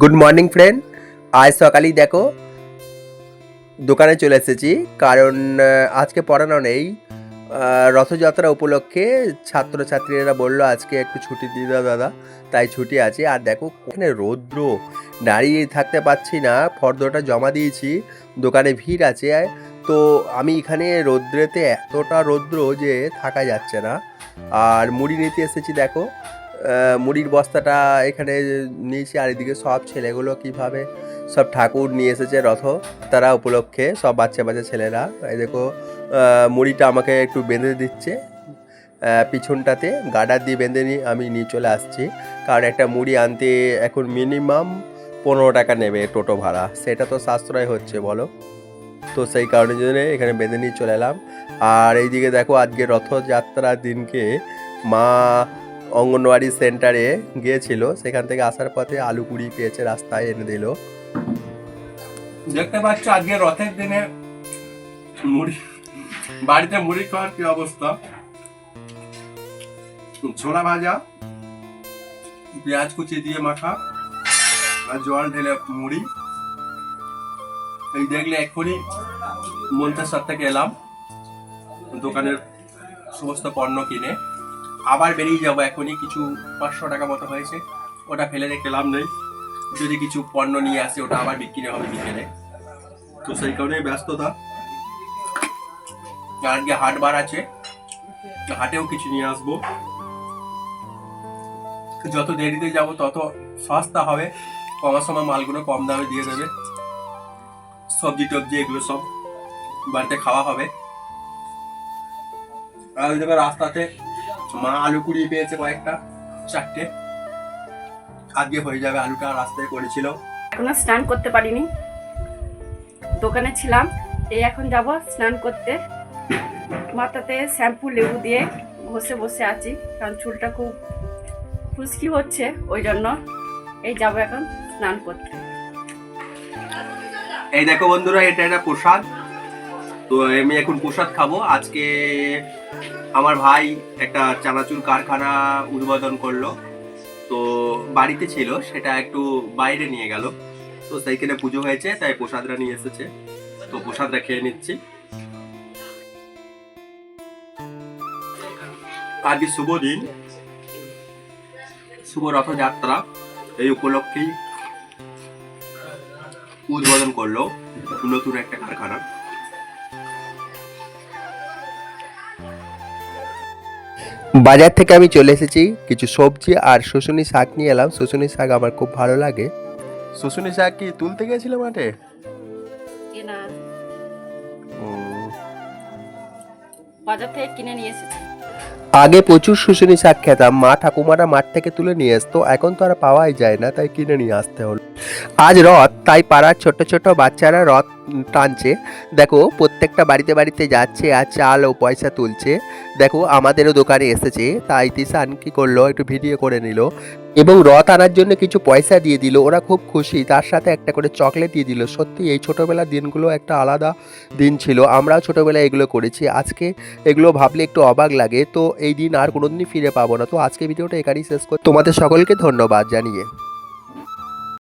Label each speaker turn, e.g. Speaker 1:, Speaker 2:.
Speaker 1: Good morning friend. আজ সকালেই দেখো দোকানে চলে এসেছি, কারণ আজকে পড়ানো নেই। রথযাত্রা উপলক্ষে ছাত্রছাত্রীরা বললো আজকে একটু ছুটি দিয়ে দাও দাদা, তাই ছুটি আছে। আর দেখো ওখানে রৌদ্র, দাঁড়িয়ে থাকতে পারছি না, ফর্দটা জমা দিয়েছি, দোকানে ভিড় আছে। তো আমি এখানে রৌদ্রেতে এতটা রৌদ্র যে থাকা যাচ্ছে না। আর মুড়ি নিতে এসেছি, দেখো মুড়ির বস্তাটা এখানে নিয়েছি। আর এদিকে সব ছেলেগুলো কিভাবে সব ঠাকুর নিয়ে এসেছে রথ তারা উপলক্ষে, সব বাচ্চা বাচ্চা ছেলেরা। এই দেখো মুড়িটা আমাকে একটু বেঁধে দিচ্ছে পিছনটাতে, গার্ডার দিয়ে বেঁধে নিয়ে আমি নিয়ে চলে আসছি। কারণ একটা মুড়ি আনতে এখন মিনিমাম 15 টাকা নেবে টোটো ভাড়া, সেটা তো সাশ্রয় হচ্ছে বলো। তো সেই কারণের জন্য এখানে বেঁধে নিয়ে চলে এলাম। আর এইদিকে দেখো আজকে রথযাত্রার দিনকে মা অঙ্গনওয়াড়ি সেন্টারে গিয়েছিল, সেখান থেকে আসার পথে আলু কুড়ি পেয়েছে, রাস্তায় এনে দিল।
Speaker 2: দেখতে পাচ্ছ আজকে রথের দিনে মুড়ি, বাড়িতে মুড়ি খাওয়ার কি অবস্থা। ছোলা ভাজা, পেঁয়াজ কুচি দিয়ে মাখা আর জল ঢেলে মুড়ি। এই দেখলে এক্ষুনি মন্তেশ্বর থেকে এলাম, দোকানের সমস্ত পণ্য কিনে আবার বেরিয়ে যাবো এখনই। কিছু 500 টাকা মতো হয়েছে, ওটা ফেলে রেখে লাভ নেই, যদি কিছু পণ্য নিয়ে আসে ওটা আবার বিক্রি হবে বিকেলে। তো সেই কারণেই ব্যস্ততা। আজকে হাট বার আছে, হাটেও কিছু নিয়ে আসবো। যত দেরিতে যাব তত সস্তা হবে, কমার সময় মালগুলো কম দামে দিয়ে দেবে। সবজি টবজি এগুলো সব বাড়িতে খাওয়া হবে। আর ওই জায়গায় রাস্তাতে মা আলু কুড়িয়ে পেয়েছে কয়েকটা, 4টে। আজকে হয়ে যাবে, আলুটা রাস্তায় করেছিল।
Speaker 3: এখনো স্নান করতে পারিনি, দোকানে ছিলাম। এই এখন যাব স্নান করতে। মাথাতে শ্যাম্পু লেবু দিয়ে ঘষে বসে আছি, কারণ চুলটা খুব খুশকি হচ্ছে, ওই জন্য এই যাব এখন স্নান করতে।
Speaker 2: এই দেখো বন্ধুরা, এটা একটা প্রসাদ। তো আমি এখন প্রসাদ খাবো। আজকে আমার ভাই একটা চানাচুর কারখানা উদ্বোধন করলো, তো বাড়িতে ছিল, সেটা একটু বাইরে নিয়ে গেল। তো সেইখানে পুজো হয়েছে, তাই প্রসাদরা নিয়ে এসেছে, তো প্রসাদটা খেয়ে নিচ্ছি। আজকে শুভ দিন, শুভ রথযাত্রা। এই উপলক্ষেই উদ্বোধন করলো নতুন একটা কারখানা।
Speaker 1: বাজার থেকে আমি চলে এসেছি, কিছু সবজি আর শুশুনি শাক নিয়ে এলাম। শুশুনি শাক আমার খুব ভালো লাগে। শুশুনি শাক কি তুলতে গেছিল মাঠে?
Speaker 3: বাজার থেকে কিনে নিয়ে এসেছি।
Speaker 1: আগে প্রচুর শুশুনি শাক খেতাম, মা ঠাকুমারা মাঠ থেকে তুলে নিয়ে আসতো, এখন তো আর পাওয়াই যায় না, তাই কিনে নিয়ে আসতে হলো। আজ রথ, তাই পাড়ার ছোট ছোট বাচ্চারা রথ টানছে। দেখো প্রত্যেকটা বাড়িতে বাড়িতে যাচ্ছে আর চাল ও পয়সা তুলছে। দেখো আমাদেরও দোকানে এসেছে, তাই তিশান কি করলো, একটু ভিডিও করে নিল এবং রথ আনার জন্য কিছু পয়সা দিয়ে দিল। ওরা খুব খুশি, তার সাথে একটা করে চকলেট দিয়ে দিল। সত্যি এই ছোটোবেলার দিনগুলো একটা আলাদা দিন ছিল, আমরাও ছোটোবেলায় এগুলো করেছি। আজকে এগুলো ভাবলে একটু অবাক লাগে। তো এই দিন আর কোনোদিনই ফিরে পাবো না। তো আজকে ভিডিওটা এখানেই শেষ করি, তোমাদের সকলকে ধন্যবাদ জানিয়ে।